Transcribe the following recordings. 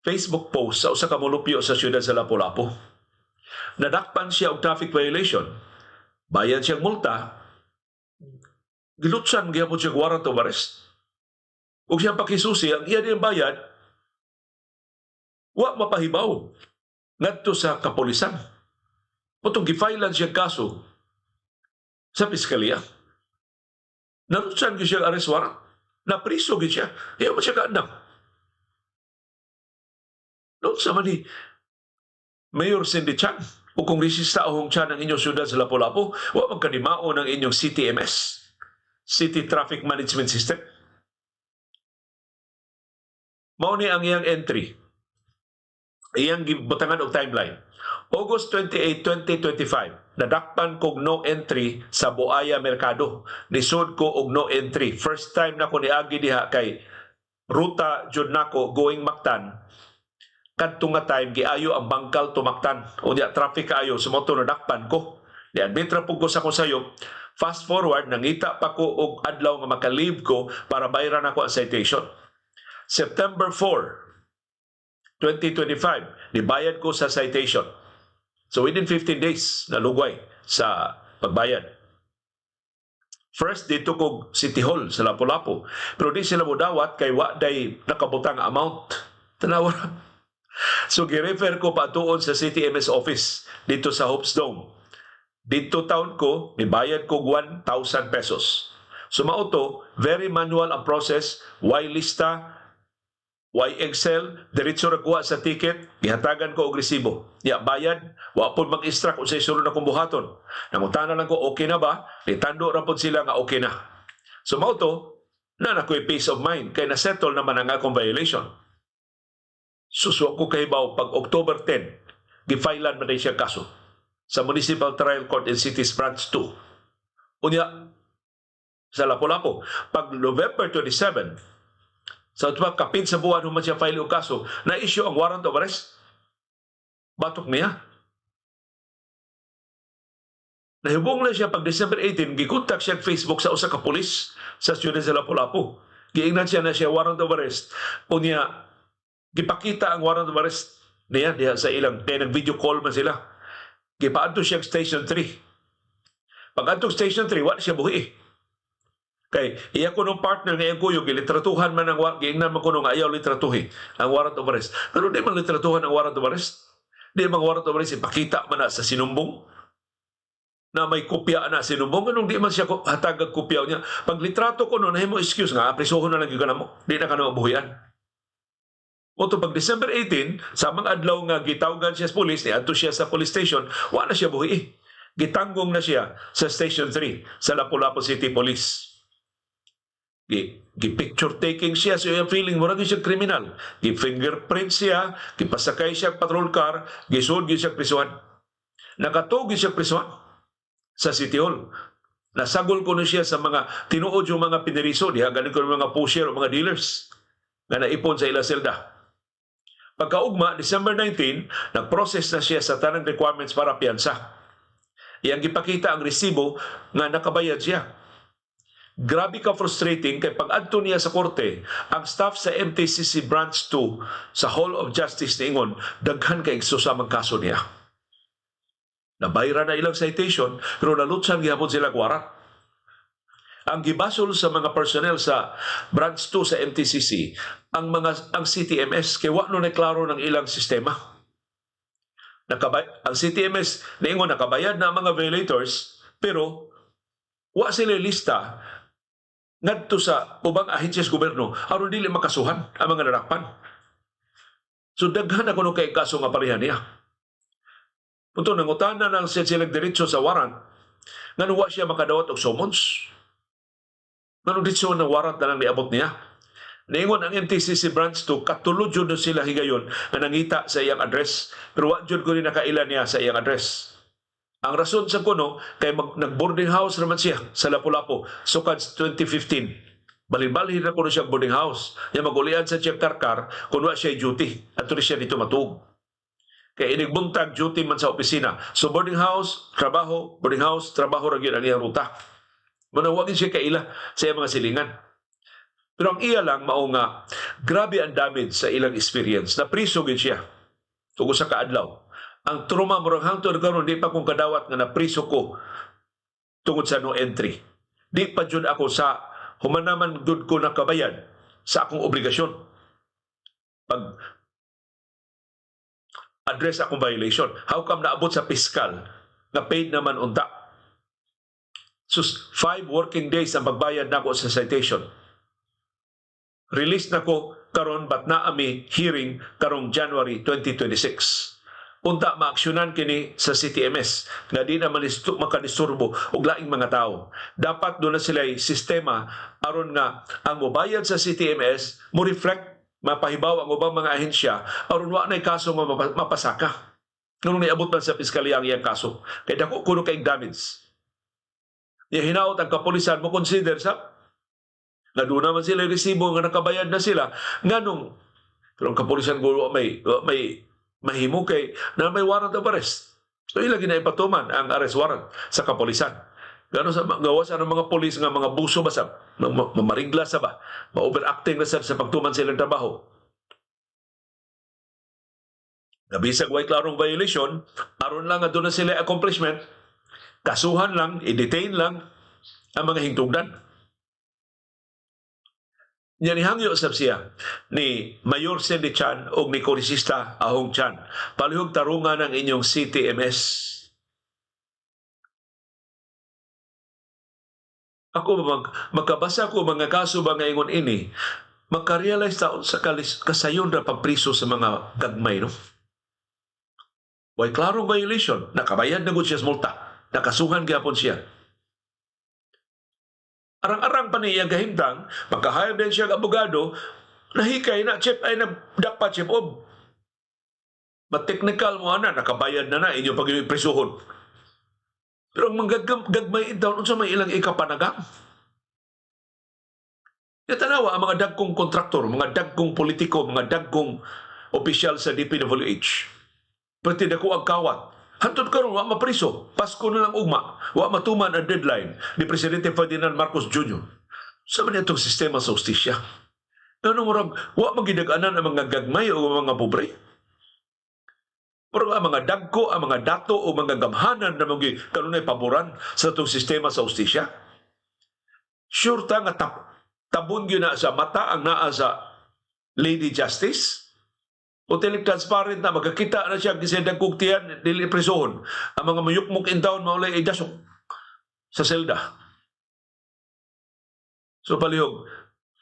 Facebook post sa usa ka molupyo sa siyudad sa Lapu-Lapu. Nadakpan siya og traffic violation. Bayad siyang multa. Gilutsan gyapon siya warrant of arrest. Ug siya pakisusi ang iya diyang bayad wa mapahibaw ngadto sa kapulisan. Putong gifailan siya kaso sa piskalya. Narutsan gyud siya arrest warrant. Napriso gyud siya. Iya mo siya kaandam. Doon sa man ni Mayor Cindy Chan o kung resista ahong Chan ang inyong syudad sa Lapu-Lapu, wa magkanimao ng inyong CTMS, City Traffic Management System. Mao ni ang iyang entry. Iyang gibutangan og timeline. August 28, 2025, nadakpan kog no entry sa Buaya Mercado. Nisod ko og no entry. First time na ko niagi diha kay ruta jud nako going Mactan. Kadto nga time giayo ang bangkal to Mactan. O diya traffic kaayo sa motor nadakpan ko. Di admitra pug ko sa kusayo. Fast forward nangita pa ko og adlaw nga maka-leave ko para bayaran ako ang citation. September 4, 2025, nibayad ko sa citation. So within 15 days, nalugway sa pagbayad. First, dito ko City Hall sa Lapu-Lapu. Pero di sila mo dawat kay wa day nakabutang amount. Tanawa. So gi-refer ko patuon sa CTMS office dito sa Hopes Dome. Dito taon ko, nibayad ko 1,000 pesos. So mauto, very manual ang process, why lista, why Excel, diretso na kuha sa ticket, gihatagan ko og resibo. Ya, bayad, wa pud mag-extract kung sa isulod na kong buhaton. Nangutana lang ko, okay na ba? Nitando ra pud sila nga okay na. So mauto, na nakoy peace of mind, kay na-settle naman ang akong violation. Susuwa ko kahibaw pag October 10, gifailan man siya kaso sa Municipal Trial Court in Cities Branch 2. Unya, sa Lapu-Lapu, pag November 27, sa kapin sa buwan human siya file o kaso, na-issue ang warrant of arrest. Batok niya. Nahibong na siya pag December 18, gikontak siya Facebook sa usa ka pulis sa siyudad sa Lapu-Lapu. Giingnan siya na siya warrant of arrest. Unya, gipakita ang warrant of arrest niya diha sa ilang, kaya nag-video call man sila. Gipaadto siya Station 3. Pag adto Station 3, wala siya buhi. Kay iya ko nung partner nga iyang kuyo, gilitratuhan man ang giingnan man ko nung ayaw litratuhi ang warrant of arrest. Pero di man litratuhan ang warrant of arrest. Di man warrant of arrest, ipakita man na sa sinumbong na may kopya na sinumbong. Anong di man siya hatagag kopya niya. Pag litrato ko nun, nahimo excuse nga, aprisohon na lang yung mo. Di na ka na mabuhian. O to pag December 18, sa mga adlaw nga gitawgan siya sa police, niadto siya sa police station, wala na siya buhi. Gitanggong na siya sa Station 3 sa Lapu-Lapu City Police. Gi-picture taking siya, so yung feeling mo rin siya kriminal. Gi-fingerprint siya, gipasakay siya patrol car, gisud siya prisuhan. Nakatugi siya prisuhan sa City Hall. Nasagol ko na siya sa mga tinuod yung mga piniriso, diha ganin ko ng mga pusher o mga dealers na naipon sa ilang selda. Pagkaugma, December 19, nag-process na siya sa tanang requirements para piyansa. Iyang gipakita ang resibo nga nakabayad siya. Grabe ka frustrating kay pag-adto niya sa korte, ang staff sa MTCC Branch 2 sa Hall of Justice ni Ingon, daghan kay susamang kaso niya. Nabayra na ilang citation, pero nalutsan gihapon sila warrant. Ang gibasol sa mga personnel sa Branch 2 sa MTCC, ang CTMS, kay wa nun klaro ng ilang sistema. Ang CTMS, naingon nakabayad na ang mga violators, pero wa sila lista ngadto sa ubang ahensyas gobyerno aron dili makasuhan ang mga nadakpan. So daghan ako nung kay kaso nga pareha niya. Punto nangutana ng silang diretso sa warrant, nga wa siya makadawat og summons. Nga diretso ng warrant na lang niabot niya. Naingon ang MTCC Branch 2, katulod yun sila higayon na nangita sa iyang address, pero wa jud ko rin nakailan niya sa iyang address. Ang rason sa kuno, kay nag-boarding house naman siya sa Lapu-Lapu, sukad 2015. Balin-balin na kuno siya boarding house. Yung mag-ulian sa check karkar, kung wa siya duty, at tuloy siya dito matug. Kaya inigbuntag duty man sa opisina. So boarding house, trabaho, rin yun ang iyang ruta. Manawagin siya kaila sa iyang mga silingan. Pero ang iya lang mao nga grabe ang damage sa ilang experience. Napriso gid siya ug usa ka adlaw. Ang trauma murag hangtod karon di pa kong kadawat nga napriso ko tungod sa no entry. Di pa jud ako sa humanaman gud ko nakabayad sa akong obligasyon pag address akong violation. How come naabot sa piskal nga paid naman unta? So 5 working days ang pagbayad nako sa citation. Release na ko karon but naa mi hearing karong January 2026. Unta maaksyonan kini sa CTMS nga di na makadisturbo og laing mga tao. Dapat doon na sila sistema aron nga ang mobayad sa CTMS mo reflect mapahibaw ang ubang mga ahensya aron wa nay kaso nga mapasaka. Nung niabot man sa piskalya ang iyang kaso. Kaya dako kuno kay damage. Ya hinaot ang kapulisan mo consider sa nga doon naman sila resibo nga nakabayad na sila. Nganong, pero ang kapulisan ko may mahimo kay na may warrant of arrest. So ilang ginaipatuman ang arrest warrant sa kapulisan. Gano sa gawa sa ng mga pulis nga mga buso ba sa mamarigla sa ba, ma-overacting na sa pagtuman silang trabaho. Nabisag way klarong violation, aron lang nga doon na sila accomplishment, kasuhan lang, i-detain lang ang mga hingtugdan. Yan ihangyo sab siya ni Mayor Cindy Chan o ni Kongresista Ahong Chan. Palihog tarungan ang inyong CTMS. Ako magkabasa ko mga kaso ba ngayon ini, magka-realize taon sa kasayon na pagpriso sa mga gagmay, no? Way klarong violation, nakabayad na gud siya sa multa, nakasuhan gyapon siya. Arang-arang pa niya gahimtang, magkahayag din siya ang abogado, nahikay na, chip ay nagdakpa chip of. Mat-technical mo na, nakabayad na inyong pag-iprisuhon. Pero ang mga gagmay daw, unsa may ilang ikapanagang. Tanawa ang mga dagkong kontraktor, mga dagkong politiko, mga dagkong opisyal sa DPWH. Pati dako ang kawat. Hantod karon wa mapriso. Pasko na lang ugma. Wa matuman ang deadline ni Presidente Ferdinand Marcos Jr. Sa man itong sistema sa ustisya. Ano murag wa magidag-anan ang mga gagmay o mga pobre. Pero ang mga dagko, ang mga dato o mga gamhanan na mga kanunay paboran sa itong sistema sa ustisya. Sure ta nga tabon yun na sa mata ang naa sa Lady Justice. O transparent na magkakita na siya kasi dagkog tiyan dili prisohon. Ang mga mayukmok in town maulay idasok sa selda. So palihog,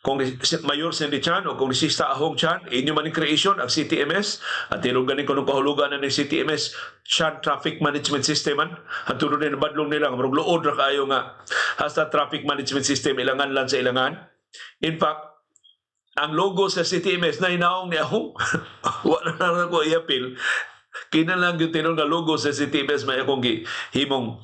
kung Mayor Cindy Chan o Kongresista Ahong Chan, inyo man creation ang CTMS at tinuganin ko nung kahulugan na ng CTMS Chan Traffic Management System man. Ang tulo na badlong nila, marug luod na kayo nga hasta Traffic Management System ilangan lang sa ilangan. In fact, ang logo sa CTMS na inaong ni Ahong, wala na ko i-appeal. Kinalang yung tinong na logo sa CTMS may akong himong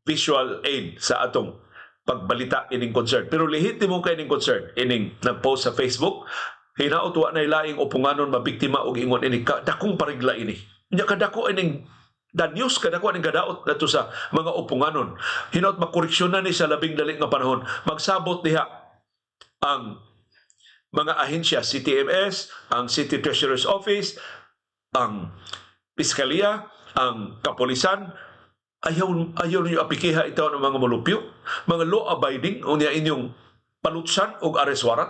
visual aid sa atong pagbalita ining concern. Pero lehitimo kay ining concern. Ining nag-post sa Facebook, hinaot wa na ilaing upunganon mabiktima og ingon ini dakong parigla ini. Nya kadako ining the news kadako ining gadaot nato sa mga upunganon. Hinaot makoreksyonan ni sa labing dali nga panahon. Magsabot diha ang mga ahensya, CTMS, ang City Treasurer's Office, ang Piskalya, ang Kapulisan, ayaw niyo apikiha ito ng mga malupyo, mga law-abiding, o niya inyong palutsan o arrest warrant.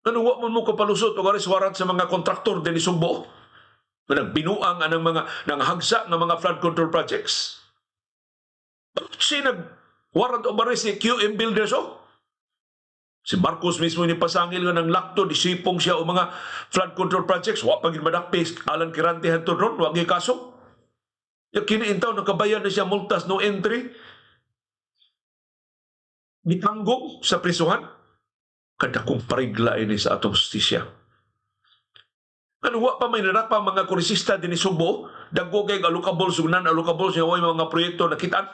Nanuwa mo kapalusot o arrest warrant sa mga kontraktor din isugbo, na nagbinuang anang mga nanghagsa ng mga flood control projects. Si nag-warrant of arrest si QM Builders, si Marcos mismo ni pasangil nga ng lakto, disipong siya o mga flood control projects, wa pagin madakpis, Alan Kirante hantod ron, wag yung kaso. Yung kiniintaw, nakabayan na siya multas, no entry. Mitanggong sa prisuhan. Kadakong parigla ini sa atong justisya. Ano, wa pa may narapa mga kongresista din ni Subo, dagko kay alukabol, sugnan alukabol siya, way mga proyekto nakitaan.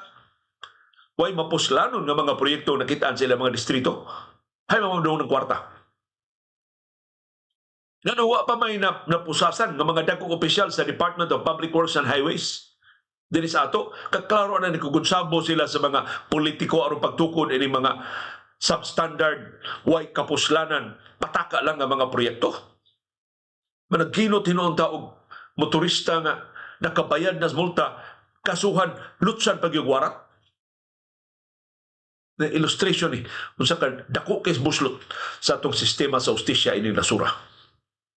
Way mapuslanon nga mga proyekto nakitaan sa ilang mga distrito. Hay mamamdong ng kwarta. Nanuwa pa may napusasan ng mga dagkong opisyal sa Department of Public Works and Highways. Dili sa ato, kaklaro na nikugunsabo sila sa mga politiko aron pagtukod ini mga substandard, way kapuslanan, pataka lang ang mga proyekto. Managkinot hinoon taog motorista nga nakabayad na multa, kasuhan, lutsan pagyugwarat. Na illustration ni kung sa dako kay buslot sa atong sistema sa ustisya ining nasura.